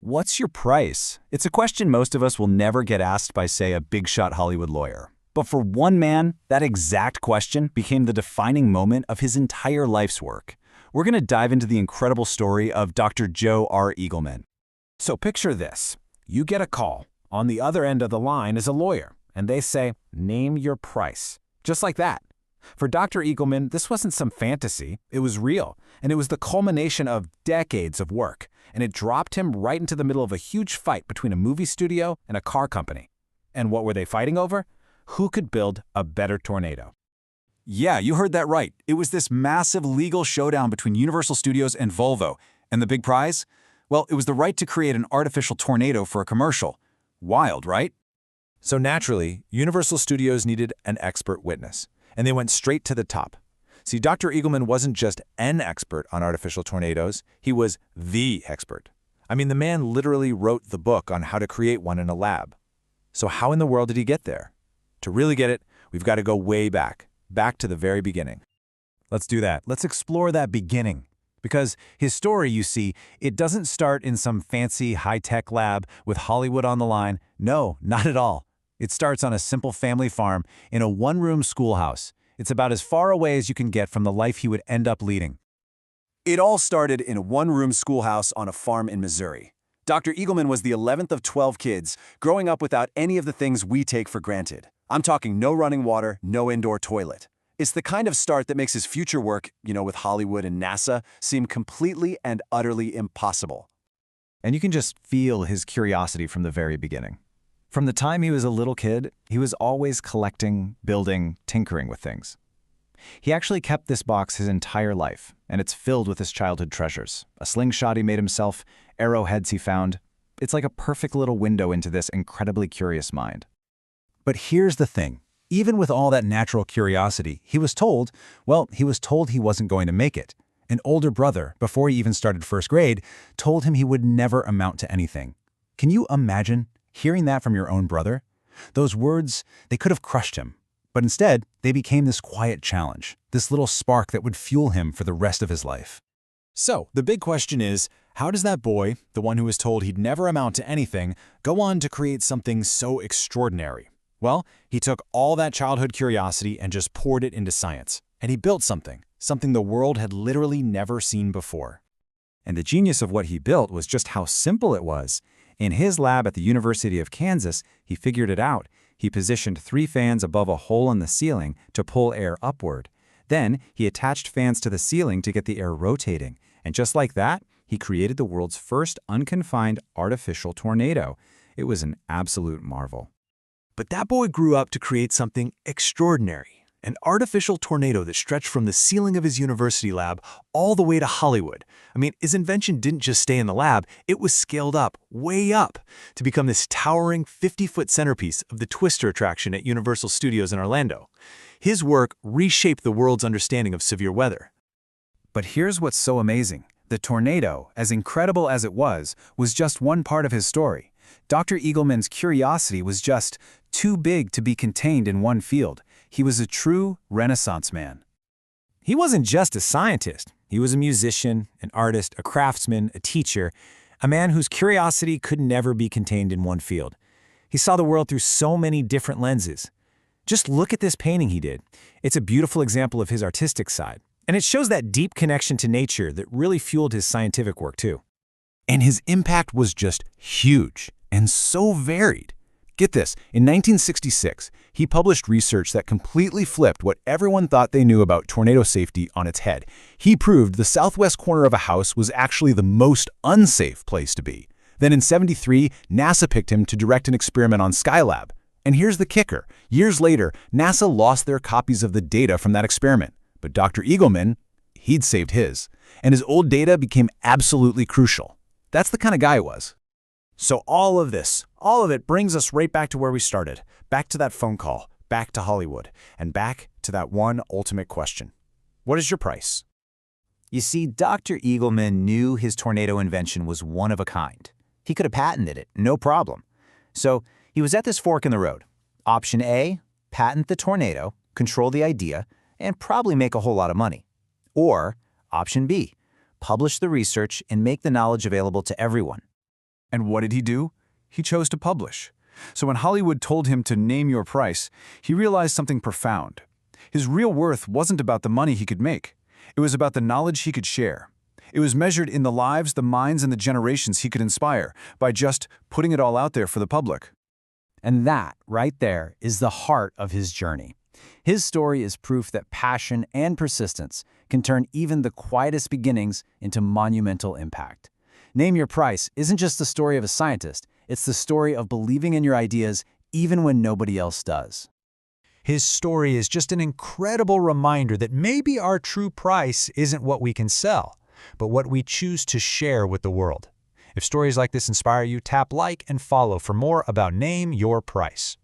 What's your price? It's a question most of us will never get asked by, say, a big-shot Hollywood lawyer. But for one man, that exact question became the defining moment of his entire life's work. We're going to dive into the incredible story of Dr. Joe R. Eagleman. So picture this. You get a call. On the other end of the line is a lawyer, and they say, "Name your price." Just like that. For Dr. Eagleman, this wasn't some fantasy. It was real, and it was the culmination of decades of work, and it dropped him right into the middle of a huge fight between a movie studio and a car company. And what were they fighting over? Who could build a better tornado? Yeah, you heard that right. It was this massive legal showdown between Universal Studios and Volvo. And the big prize? Well, it was the right to create an artificial tornado for a commercial. Wild, right? So naturally, Universal Studios needed an expert witness, and they went straight to the top. See, Dr. Eagleman wasn't just an expert on artificial tornadoes, he was the expert. I mean, the man literally wrote the book on how to create one in a lab. So how in the world did he get there? To really get it, we've got to go way back to the very beginning. Let's do that. Let's explore that beginning. Because his story, you see, it doesn't start in some fancy high-tech lab with Hollywood on the line. No, not at all. It starts on a simple family farm in a one-room schoolhouse. It's about as far away as you can get from the life he would end up leading. It all started in a one-room schoolhouse on a farm in Missouri. Dr. Eagleman was the 11th of 12 kids, growing up without any of the things we take for granted. I'm talking no running water, no indoor toilet. It's the kind of start that makes his future work, with Hollywood and NASA, seem completely and utterly impossible. And you can just feel his curiosity from the very beginning. From the time he was a little kid, he was always collecting, building, tinkering with things. He actually kept this box his entire life, and it's filled with his childhood treasures. A slingshot he made himself, arrowheads he found. It's like a perfect little window into this incredibly curious mind. But here's the thing. Even with all that natural curiosity, he was told he wasn't going to make it. An older brother, before he even started first grade, told him he would never amount to anything. Can you imagine hearing that from your own brother? Those words, they could have crushed him. But instead, they became this quiet challenge, this little spark that would fuel him for the rest of his life. So, the big question is, how does that boy, the one who was told he'd never amount to anything, go on to create something so extraordinary? Well, he took all that childhood curiosity and just poured it into science. And he built something the world had literally never seen before. And the genius of what he built was just how simple it was. In his lab at the University of Kansas, he figured it out. He positioned 3 fans above a hole in the ceiling to pull air upward. Then, he attached fans to the ceiling to get the air rotating. And just like that, he created the world's first unconfined artificial tornado. It was an absolute marvel. But that boy grew up to create something extraordinary, an artificial tornado that stretched from the ceiling of his university lab all the way to Hollywood. I mean, his invention didn't just stay in the lab, it was scaled up, way up, to become this towering 50-foot centerpiece of the Twister attraction at Universal Studios in Orlando. His work reshaped the world's understanding of severe weather. But here's what's so amazing. The tornado, as incredible as it was just one part of his story. Dr. Eagleman's curiosity was just too big to be contained in one field. He was a true Renaissance man. He wasn't just a scientist. He was a musician, an artist, a craftsman, a teacher, a man whose curiosity could never be contained in one field. He saw the world through so many different lenses. Just look at this painting he did. It's a beautiful example of his artistic side. And it shows that deep connection to nature that really fueled his scientific work too. And his impact was just huge and so varied. Get this, in 1966, he published research that completely flipped what everyone thought they knew about tornado safety on its head. He proved the southwest corner of a house was actually the most unsafe place to be. Then in '73, NASA picked him to direct an experiment on Skylab. And here's the kicker. Years later, NASA lost their copies of the data from that experiment. But Dr. Eagleman, he'd saved his. And his old data became absolutely crucial. That's the kind of guy he was. So all of it brings us right back to where we started, back to that phone call, back to Hollywood, and back to that one ultimate question. What is your price? You see, Dr. Eagleman knew his tornado invention was one of a kind. He could have patented it, no problem. So he was at this fork in the road. Option A, patent the tornado, control the idea, and probably make a whole lot of money. Or option B, publish the research and make the knowledge available to everyone. And what did he do? He chose to publish. So when Hollywood told him to name your price, he realized something profound. His real worth wasn't about the money he could make. It was about the knowledge he could share. It was measured in the lives, the minds, and the generations he could inspire by just putting it all out there for the public. And that, right there, is the heart of his journey. His story is proof that passion and persistence can turn even the quietest beginnings into monumental impact. Name Your Price isn't just the story of a scientist, it's the story of believing in your ideas even when nobody else does. His story is just an incredible reminder that maybe our true price isn't what we can sell, but what we choose to share with the world. If stories like this inspire you, tap like and follow for more about Name Your Price.